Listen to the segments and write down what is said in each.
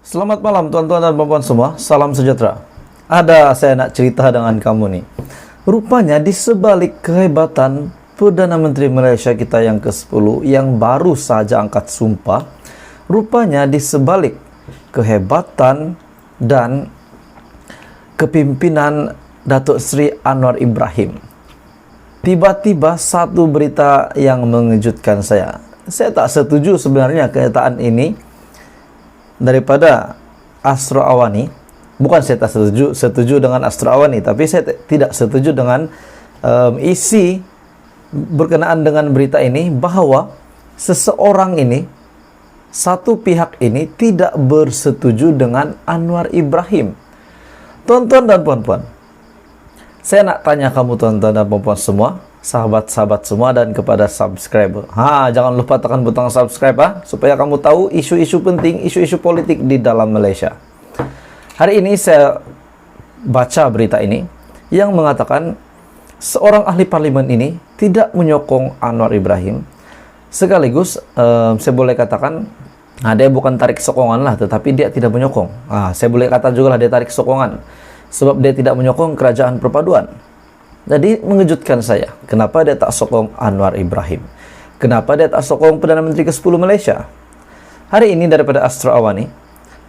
Selamat malam tuan-tuan dan puan-puan semua, salam sejahtera. Saya nak cerita dengan kamu nih. Rupanya di sebalik kehebatan Perdana Menteri Malaysia kita yang ke-10 yang baru saja angkat sumpah, rupanya di sebalik kehebatan dan kepimpinan Datuk Seri Anwar Ibrahim, tiba-tiba satu berita yang mengejutkan saya. Saya tak setuju sebenarnya kenyataan ini daripada Astro Awani. Bukan saya tak setuju dengan Astro Awani, tapi saya tidak setuju dengan isi berkenaan dengan berita ini, bahwa seseorang ini, satu pihak ini tidak bersetuju dengan Anwar Ibrahim. Tuan-tuan dan puan-puan, saya nak tanya kamu tuan-tuan dan puan-puan semua, sahabat-sahabat semua, dan kepada subscriber. Jangan lupa tekan butang subscribe supaya kamu tahu isu-isu penting, isu-isu politik di dalam Malaysia. Hari ini saya baca berita ini yang mengatakan seorang ahli parlimen ini tidak menyokong Anwar Ibrahim. Sekaligus saya boleh katakan dia bukan tarik sokongan lah, tetapi dia tidak menyokong. Saya boleh kata juga lah dia tarik sokongan, sebab dia tidak menyokong kerajaan perpaduan. Jadi mengejutkan saya, kenapa dia tak sokong Anwar Ibrahim? Kenapa dia tak sokong Perdana Menteri ke-10 Malaysia? Hari ini daripada Astro Awani,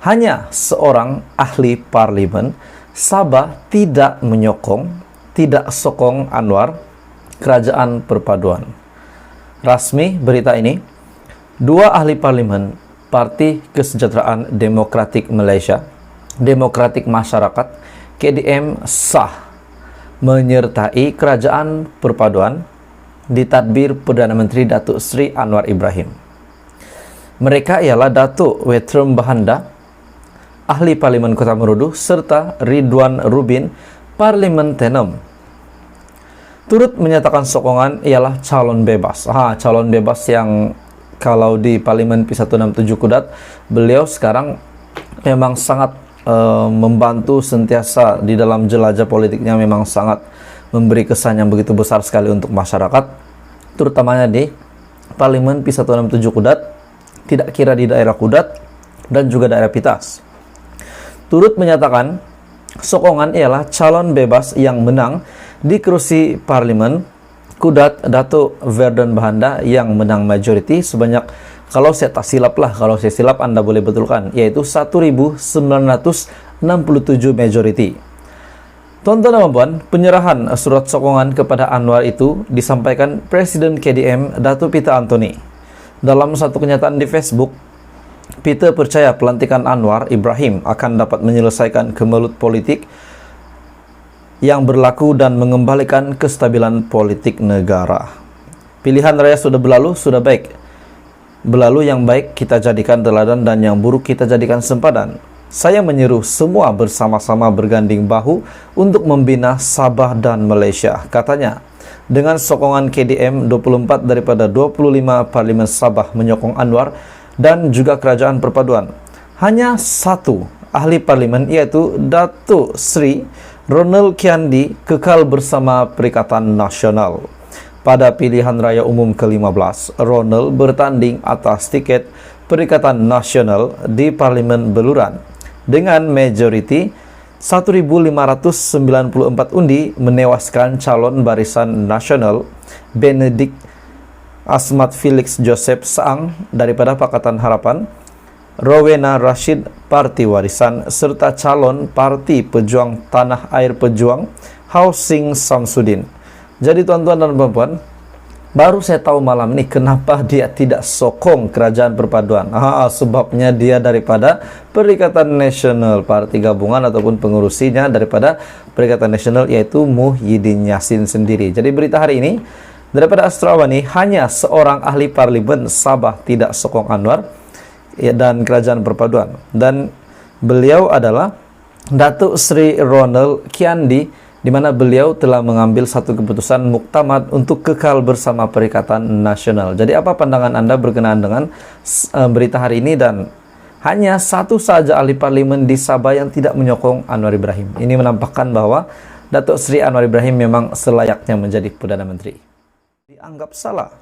hanya seorang ahli parlimen Sabah tidak menyokong, tidak sokong Anwar, kerajaan perpaduan. Rasmi berita ini, dua ahli parlimen Parti Kesejahteraan Demokratik Malaysia, Demokratik Masyarakat, KDM sah menyertai kerajaan perpaduan di tadbir Perdana Menteri Datuk Seri Anwar Ibrahim. Mereka ialah Datuk Wetrum Bahanda, ahli Parlimen Kota Marudu, serta Ridwan Rubin, Parlimen Tenem. Turut menyatakan sokongan ialah calon bebas. Calon bebas yang kalau di Parlimen P167 Kudat, beliau sekarang memang sangat membantu sentiasa di dalam jelajah politiknya, memang sangat memberi kesan yang begitu besar sekali untuk masyarakat, terutamanya di Parlimen P167 Kudat, tidak kira di daerah Kudat dan juga daerah Pitas. Turut menyatakan sokongan ialah calon bebas yang menang di kerusi Parlimen Kudat, Datuk Verden Bahanda, yang menang majoriti sebanyak, kalau saya tak silap lah, kalau saya silap Anda boleh betulkan, yaitu 1.967 majority. Tuan-tuan dan puan, penyerahan surat sokongan kepada Anwar itu disampaikan Presiden KDM Datuk Peter Anthony. Dalam satu kenyataan di Facebook, Peter percaya pelantikan Anwar Ibrahim akan dapat menyelesaikan kemelut politik yang berlaku dan mengembalikan kestabilan politik negara. Pilihan raya sudah berlalu, sudah baik. Berlalu yang baik kita jadikan teladan dan yang buruk kita jadikan sempadan. Saya menyeru semua bersama-sama berganding bahu untuk membina Sabah dan Malaysia, katanya. Dengan sokongan KDM 24 daripada 25 Parlimen Sabah menyokong Anwar dan juga kerajaan perpaduan. Hanya satu ahli parlimen, yaitu Datuk Seri Ronald Kiandi, kekal bersama Perikatan Nasional. Pada pilihan raya umum ke-15, Ronald bertanding atas tiket Perikatan Nasional di Parlimen Beluran dengan majoriti 1.594 undi, menewaskan calon Barisan Nasional Benedict Asmat Felix Joseph Saang daripada Pakatan Harapan, Rowena Rashid Parti Warisan, serta calon Parti Pejuang Tanah Air Pejuang Housing Samsudin. Jadi tuan-tuan dan puan-puan, baru saya tahu malam ini kenapa dia tidak sokong kerajaan perpaduan. Sebabnya dia daripada Perikatan Nasional, parti gabungan ataupun pengurusinya daripada Perikatan Nasional, yaitu Muhyiddin Yassin sendiri. Jadi berita hari ini daripada Astro Awani, hanya seorang ahli parlimen Sabah tidak sokong Anwar dan kerajaan perpaduan, dan beliau adalah Datuk Seri Ronald Kiandi, di mana beliau telah mengambil satu keputusan muktamad untuk kekal bersama Perikatan Nasional. Jadi apa pandangan Anda berkenaan dengan berita hari ini? Dan hanya satu saja ahli parlimen di Sabah yang tidak menyokong Anwar Ibrahim. Ini menampakkan bahwa Datuk Seri Anwar Ibrahim memang selayaknya menjadi Perdana Menteri. Dianggap salah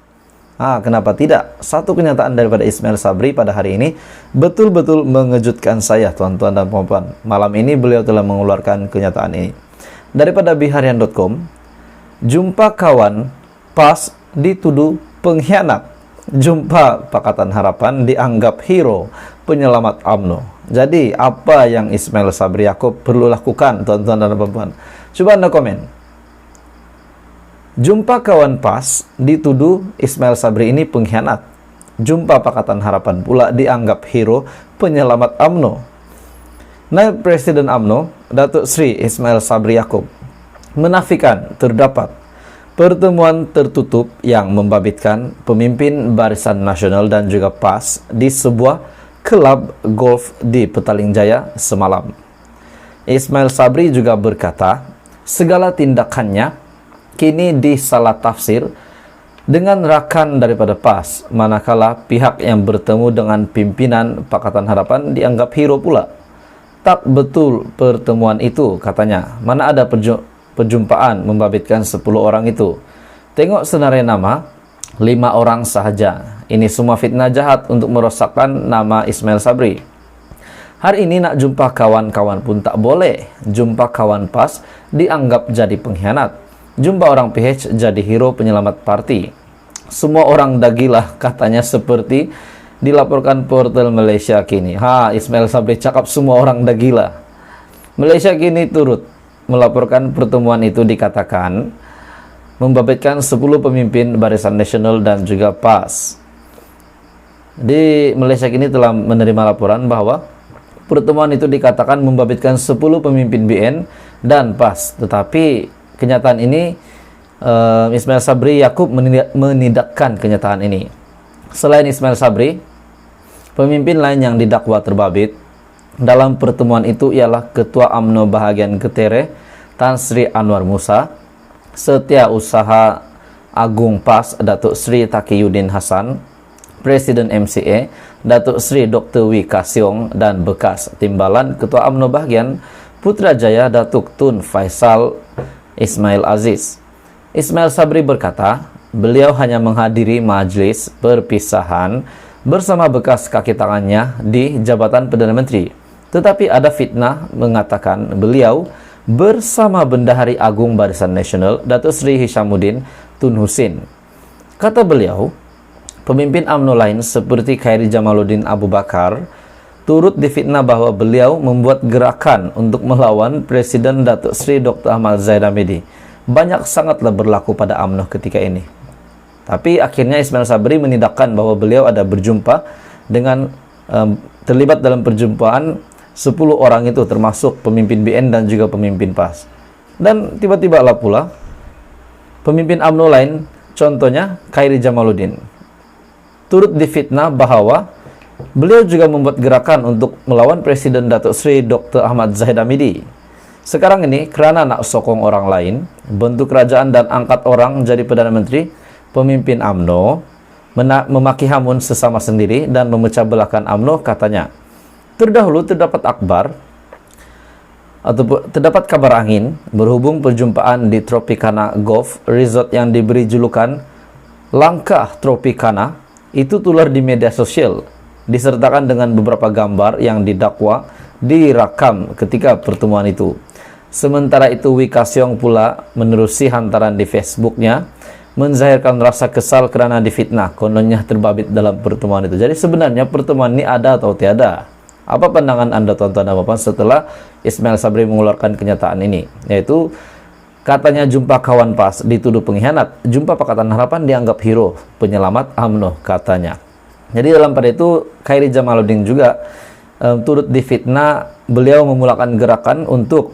Kenapa tidak? Satu kenyataan daripada Ismail Sabri pada hari ini betul-betul mengejutkan saya, tuan-tuan dan puan-puan. Malam ini beliau telah mengeluarkan kenyataan ini. Daripada biharian.com, jumpa kawan PAS dituduh pengkhianat. Jumpa Pakatan Harapan dianggap hero penyelamat UMNO. Jadi, apa yang Ismail Sabri Yaakob perlu lakukan, tuan-tuan dan puan-puan? Coba Anda komen. Jumpa kawan PAS dituduh Ismail Sabri ini pengkhianat. Jumpa Pakatan Harapan pula dianggap hero penyelamat UMNO. Naib Presiden UMNO, Datuk Sri Ismail Sabri Yaakob, menafikan terdapat pertemuan tertutup yang membabitkan pemimpin Barisan Nasional dan juga PAS di sebuah kelab golf di Petaling Jaya semalam. Ismail Sabri juga berkata, segala tindakannya kini disalah tafsir dengan rakan daripada PAS, manakala pihak yang bertemu dengan pimpinan Pakatan Harapan dianggap hero pula. Tak betul pertemuan itu, katanya. Mana ada perjumpaan membabitkan 10 orang itu. Tengok senarai nama, 5 orang sahaja. Ini semua fitnah jahat untuk merosakkan nama Ismail Sabri. Hari ini nak jumpa kawan-kawan pun tak boleh. Jumpa kawan PAS dianggap jadi pengkhianat. Jumpa orang PH jadi hero penyelamat parti. Semua orang dah gila, katanya, seperti dilaporkan portal Malaysia Kini. Ismail Sabri cakap semua orang dah gila. Malaysia Kini turut melaporkan pertemuan itu dikatakan membabitkan 10 pemimpin Barisan Nasional dan juga PAS. Di Malaysia Kini telah menerima laporan bahwa pertemuan itu dikatakan membabitkan 10 pemimpin BN dan PAS. Tetapi kenyataan ini, Ismail Sabri Yaakob menidakkan kenyataan ini. Selain Ismail Sabri, pemimpin lain yang didakwa terbabit dalam pertemuan itu ialah Ketua UMNO Bahagian Ketere, Tan Sri Anwar Musa, Setiausaha Agung PAS, Datuk Sri Taqiyuddin Hasan, Presiden MCA, Datuk Sri Dr. Wee Ka Siong, dan bekas Timbalan Ketua UMNO Bahagian Putrajaya, Datuk Tun Faisal Ismail Aziz. Ismail Sabri berkata, beliau hanya menghadiri majlis perpisahan bersama bekas kaki tangannya di Jabatan Perdana Menteri. Tetapi ada fitnah mengatakan beliau bersama Bendahari Agung Barisan Nasional, Datuk Sri Hishamuddin Tun Husin. Kata beliau, pemimpin UMNO lain seperti Khairi Jamaluddin Abu Bakar turut difitnah bahwa beliau membuat gerakan untuk melawan Presiden Datuk Sri Dr. Ahmad Zahid Hamidi. Banyak sangatlah berlaku pada UMNO ketika ini. Tapi akhirnya Ismail Sabri menidakkan bahwa beliau ada berjumpa dengan terlibat dalam perjumpaan 10 orang itu, termasuk pemimpin BN dan juga pemimpin PAS. Dan tiba-tiba lah pula pemimpin UMNO lain, contohnya Khairi Jamaluddin, turut difitnah bahwa beliau juga membuat gerakan untuk melawan Presiden Datuk Sri Dr. Ahmad Zahid Hamidi. Sekarang ini, kerana nak sokong orang lain, bentuk kerajaan dan angkat orang jadi Perdana Menteri, pemimpin UMNO memaki hamun sesama sendiri dan memecah belahkan UMNO, katanya. Terdahulu terdapat terdapat kabar angin berhubung perjumpaan di Tropicana Golf Resort yang diberi julukan Langkah Tropicana itu tular di media sosial, disertakan dengan beberapa gambar yang didakwa direkam ketika pertemuan itu. Sementara itu, Wee Ka Siong pula menerusi hantaran di Facebooknya menzahirkan rasa kesal kerana difitnah, kononnya terbabit dalam pertemuan itu. Jadi sebenarnya pertemuan ini ada atau tiada? Apa pandangan Anda, tuan-tuan dan puan, setelah Ismail Sabri mengeluarkan kenyataan ini? Yaitu, katanya jumpa kawan PAS dituduh pengkhianat, jumpa Pakatan Harapan dianggap hero penyelamat UMNO, katanya. Jadi dalam pada itu, Khairi Jamaluddin juga turut difitnah beliau memulakan gerakan untuk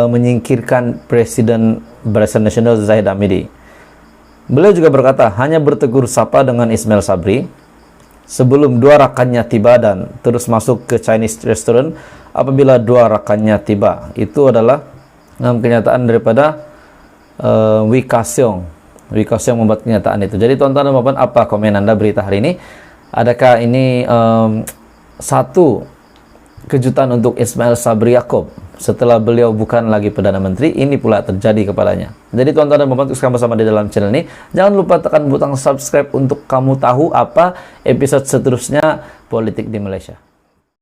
menyingkirkan Presiden Barisan Nasional Zahid Hamidi. Beliau juga berkata, hanya bertegur sapa dengan Ismail Sabri sebelum 2 rakannya tiba dan terus masuk ke Chinese restaurant apabila 2 rakannya tiba. Itu adalah kenyataan daripada Wee Ka Siong. Wee Ka Siong membuat kenyataan itu. Jadi tuan-tuan dan puan, apa komen Anda berita hari ini? Adakah ini satu kejutan untuk Ismail Sabri Yaakob? setelah beliau bukan lagi Perdana Menteri, ini pula terjadi kepadanya. Jadi tuan-tuan dan puan-puan bersama di dalam channel ini, jangan lupa tekan butang subscribe untuk kamu tahu apa episode seterusnya politik di Malaysia.